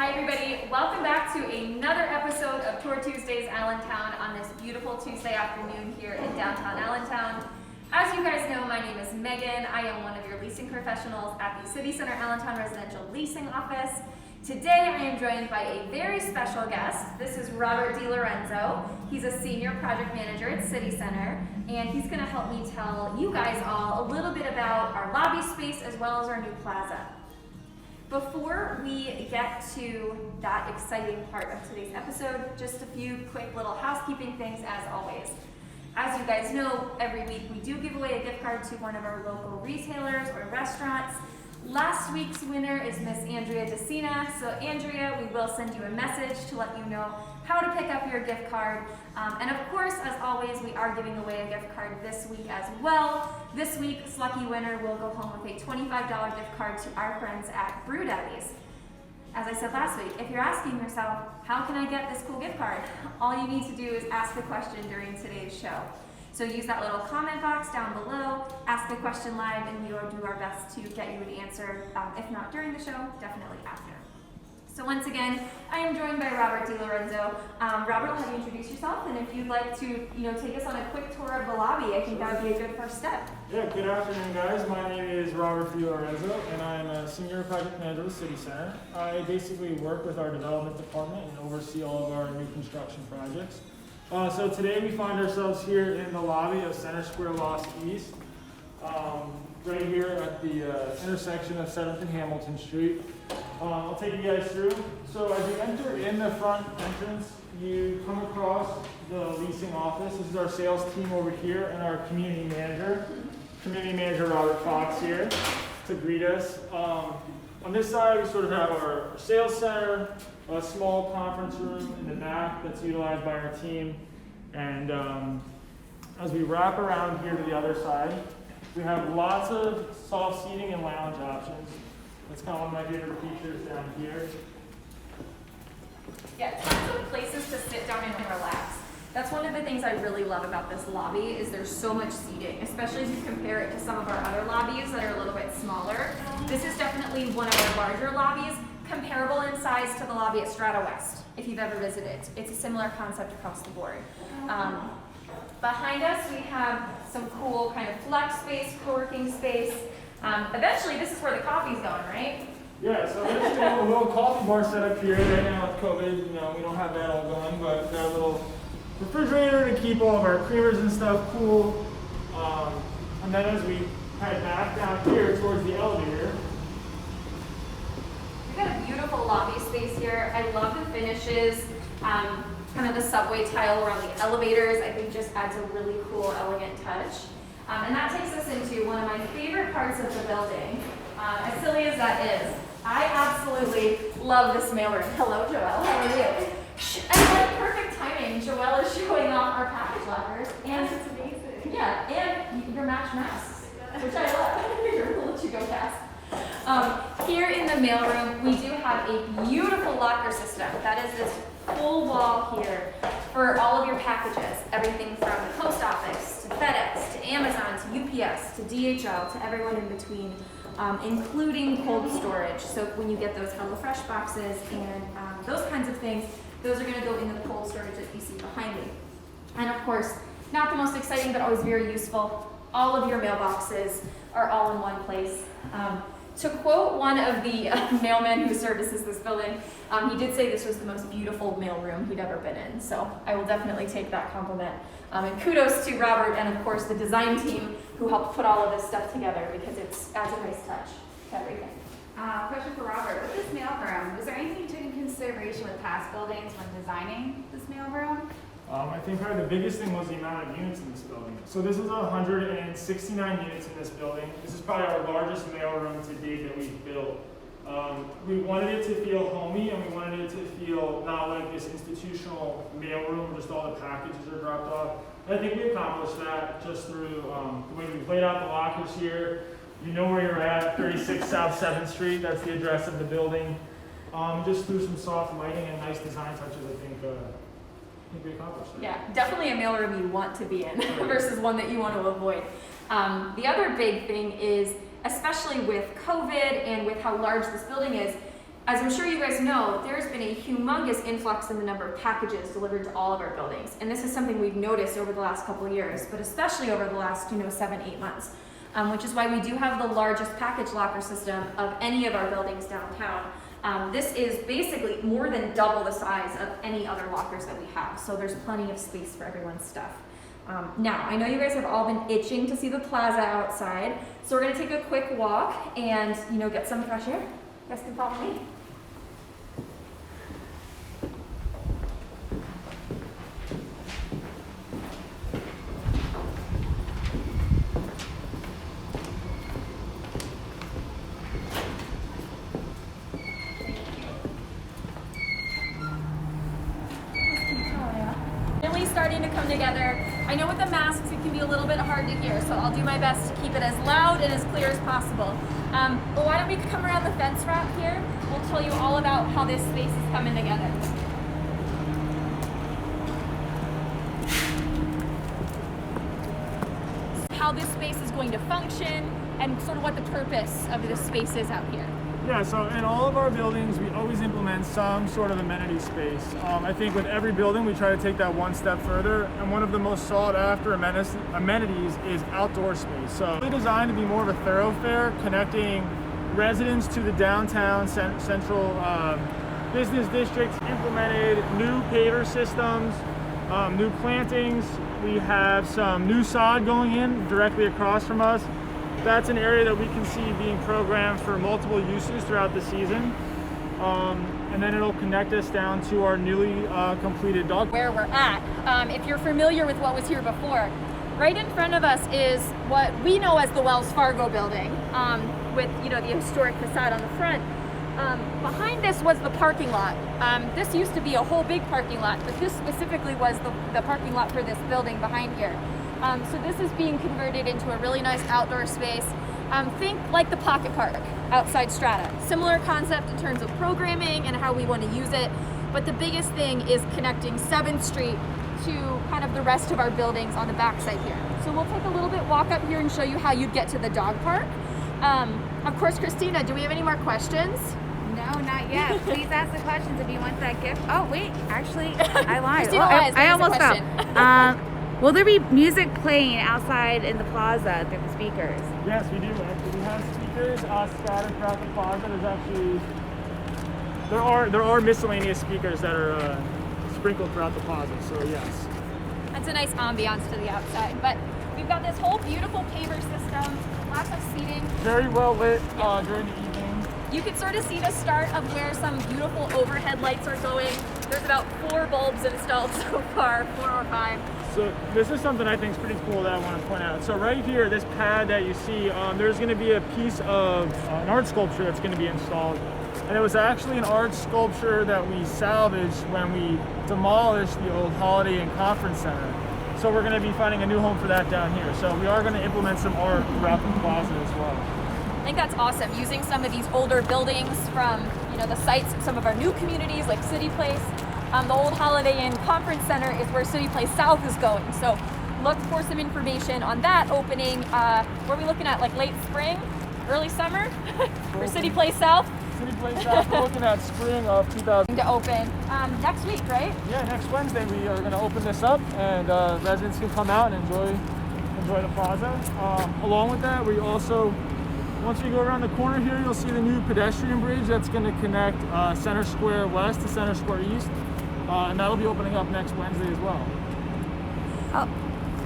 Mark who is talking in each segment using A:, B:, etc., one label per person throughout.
A: Hi everybody, welcome back to another episode of Tour Tuesdays Allentown on this beautiful Tuesday afternoon here in downtown Allentown. As you guys know, my name is Megan. I am one of your leasing professionals at the City Center Allentown Residential Leasing Office. Today I am joined by a very special guest. This is Robert DiLorenzo. He's a senior project manager at City Center, and he's going to help me tell you guys all a little bit about our lobby space as well as our new plaza. Before we get to that exciting part of today's episode, just a few quick little housekeeping things as always. As you guys know, every week we do give away a gift card to one of our local retailers or restaurants. Last week's winner is Miss Andrea DeCina. So Andrea, we will send you a message to let you know how to pick up your gift card. And of course, as always, we are giving away a gift card this week as well. This week's lucky winner will go home with a $25 gift card to our friends at Brew Daddies. As I said last week, if you're asking yourself, how can I get this cool gift card? All you need to do is ask the question during today's show. So use that little comment box down below, ask the question live, and we will do our best to get you an answer, if not during the show, definitely after. So once again, I am joined by Robert DiLorenzo. Robert, will have you introduce yourself, and if you'd like to take us on a quick tour of the lobby, I think that would be a good first step.
B: Yeah, good afternoon guys. My name is Robert DiLorenzo, and I'm a senior project manager with City Center. I basically work with our development department and oversee all of our new construction projects. So today we find ourselves here in the lobby of Center Square Lofts East, right here at the intersection of 7th and Hamilton Street. I'll take you guys through. So as you enter in the front entrance, you come across the leasing office. This is our sales team over here and our community manager Robert Fox here to greet us. On this side, we sort of have our sales center, a small conference room in the back that's utilized by our team. And as we wrap around here to the other side, we have lots of soft seating and lounge options. That's kind of one of my favorite features down here.
A: Yeah, tons of places to sit down and relax. That's one of the things I really love about this lobby is there's so much seating, especially as you compare it to some of our other lobbies that are a little bit smaller. This is definitely one of our larger lobbies, comparable in size to the lobby at Strata West, if you've ever visited. It's a similar concept across the board. Behind us, we have some cool kind of flex space, co-working space. Eventually, this is where the coffee's going, right?
B: Yeah, so there's a little coffee bar set up here. Right now with COVID, we don't have that all going, but got a little refrigerator to keep all of our creamers and stuff cool. And then as we head back down here towards the elevator,
A: We've got a beautiful lobby space here. I love the finishes. Kind of the subway tile around the elevators, I think just adds a really cool, elegant touch. And that takes us into one of my favorite parts of the building. As silly as that is, I absolutely love this mailroom. Hello, Joelle. How are you? And like perfect timing, Joelle is showing off our package lockers. And it's amazing. Yeah, and your match masks, which I love. We'll let you go fast. Here in the mailroom, we do have a beautiful locker system. That is this full wall here for all of your packages. Everything from the post office, to FedEx, to Amazon, to UPS, to DHL, to everyone in between, including cold storage. So when you get those HelloFresh boxes and those kinds of things, those are going to go into the cold storage that you see behind me. And of course, not the most exciting, but always very useful, all of your mailboxes are all in one place. To quote one of the mailmen who services this building, he did say this was the most beautiful mailroom he'd ever been in. So I will definitely take that compliment. And kudos to Robert and of course the design team who helped put all of this stuff together because it adds a nice touch to everything.
C: Question for Robert. With this mailroom, was there anything you took into consideration with past buildings when designing this mailroom?
B: I think probably the biggest thing was the amount of units in this building. So this is 169 units in this building. This is probably our largest mailroom to date that we've built. We wanted it to feel homey, and we wanted it to feel not like this institutional mailroom where just all the packages are dropped off. And I think we accomplished that just through the way we've laid out the lockers here. You know where you're at, 36 South 7th Street. That's the address of the building. Just through some soft lighting and nice design touches, I think we accomplished that.
A: Yeah, definitely a mailroom you want to be in versus one that you want to avoid. The other big thing is, especially with COVID and with how large this building is, As I'm sure you guys know, there's been a humongous influx in the number of packages delivered to all of our buildings. And this is something we've noticed over the last couple of years, but especially over the last 7-8 months, which is why we do have the largest package locker system of any of our buildings downtown. This is basically more than double the size of any other lockers that we have. So there's plenty of space for everyone's stuff. Now, I know you guys have all been itching to see the plaza outside. So we're gonna take a quick walk and, get some fresh air. You guys can follow me. Really starting to come together. I know with the masks it can be a little bit hard to hear, so I'll do my best to keep it as loud and as clear as possible. But why don't we come around the fence wrap here? We'll tell you all about how this space is coming together. How this space is going to function and sort of what the purpose of this space is out here.
B: Yeah, so in all of our buildings, we always implement some sort of amenity space. I think with every building, we try to take that one step further, and one of the most sought after amenities is outdoor space. So really designed to be more of a thoroughfare, connecting residents to the downtown central business districts, implemented new paver systems, new plantings. We have some new sod going in directly across from us. That's an area that we can see being programmed for multiple uses throughout the season. And then it'll connect us down to our newly completed dog.
A: Where we're at, if you're familiar with what was here before, right in front of us is what we know as the Wells Fargo building, with the historic facade on the front. Behind this was the parking lot. This used to be a whole big parking lot, but this specifically was the parking lot for this building behind here. So this is being converted into a really nice outdoor space. Think like the Pocket Park outside Strata. Similar concept in terms of programming and how we want to use it, but the biggest thing is connecting 7th Street to kind of the rest of our buildings on the backside here. So we'll take a little bit walk up here and show you how you'd get to the dog park. Of course, Christina, do we have any more questions?
C: No, not yet. Please ask the questions if you want that gift. Oh, wait, actually, I lied.
A: Christina lies.
C: I
A: There's a
C: almost
A: question.
C: fell. Will there be music playing outside in the plaza through the speakers?
B: Yes, we do. Actually, we have speakers scattered throughout the plaza. There's actually there are miscellaneous speakers that are sprinkled throughout the plaza. So yes.
A: That's a nice ambiance to the outside. But we've got this whole beautiful paver system, lots of seating.
B: Very well lit during the evening.
A: You can sort of see the start of where some beautiful overhead lights are going. There's about 4 bulbs installed so far, 4 or 5.
B: So this is something I think is pretty cool that I want to point out. So right here, this pad that you see, there's going to be a piece of an art sculpture that's going to be installed. And it was actually an art sculpture that we salvaged when we demolished the old Holiday Inn Conference Center. So we're going to be finding a new home for that down here. So we are going to implement some art throughout the plaza as well.
A: I think that's awesome, using some of these older buildings from the sites in some of our new communities like City Place. The old Holiday Inn Conference Center is where City Place South is going. So look for some information on that opening. What are we looking at, like late spring, early summer for City Place South?
B: City Place South, we're looking at spring of 2000.
A: To open next week, right?
B: Yeah, next Wednesday we are going to open this up, and residents can come out and enjoy the plaza. Along with that, we also, once we go around the corner here, you'll see the new pedestrian bridge that's going to connect Center Square West to Center Square East. And that'll be opening up next Wednesday as well.
A: Oh.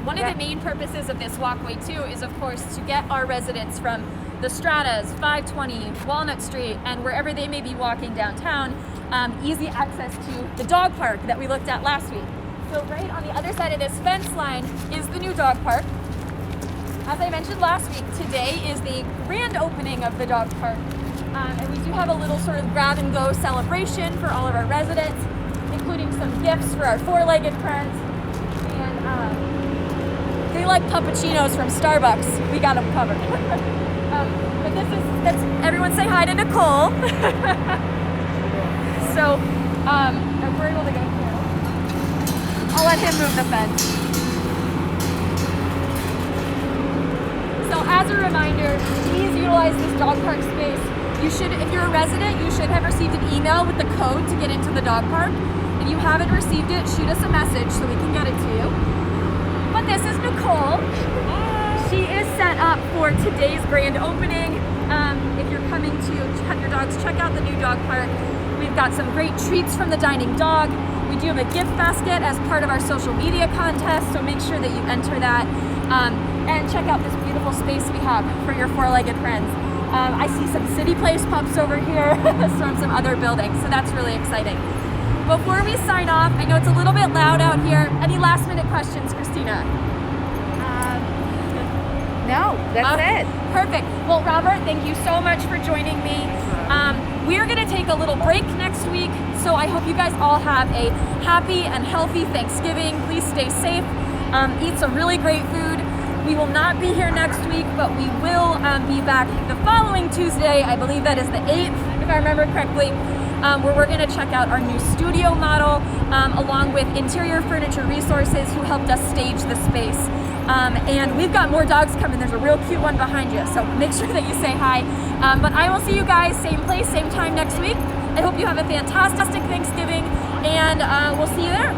A: One of the main purposes of this walkway too is of course to get our residents from the Stratas, 520, Walnut Street, and wherever they may be walking downtown, easy access to the dog park that we looked at last week. So right on the other side of this fence line is the new dog park. As I mentioned last week, today is the grand opening of the dog park. And we do have a little sort of grab and go celebration for all of our residents, including some gifts for our 4-legged friends. And they like puppuccinos from Starbucks. We got them covered. But that's everyone say hi to Nicole. So we're able to go through. I'll let him move the fence. So as a reminder, please utilize this dog park space. You should, if you're a resident, you should have received an email with the code to get into the dog park. If you haven't received it, shoot us a message so we can get it to you. But this is Nicole. She is set up for today's grand opening. If you're coming to have your dogs check out the new dog park, we've got some great treats from the dining dog. We do have a gift basket as part of our social media contest, so make sure that you enter that. And check out this beautiful space we have for your four-legged friends. I see some City Place pups over here from some other buildings, so that's really exciting. Before we sign off, I know it's a little bit loud out here. Any last minute questions, Christina?
C: No, that's it.
A: Perfect. Well, Robert, thank you so much for joining me. We're gonna take a little break next week, so I hope you guys all have a happy and healthy Thanksgiving. Please stay safe, eat some really great food. We will not be here next week, but we will be back the following Tuesday. I believe that is the 8th, if I remember correctly, where we're gonna check out our new studio model, along with Interior Furniture Resources, who helped us stage the space. And we've got more dogs coming. There's a real cute one behind you, so make sure that you say hi. But I will see you guys same place, same time next week. I hope you have a fantastic Thanksgiving, and we'll see you there.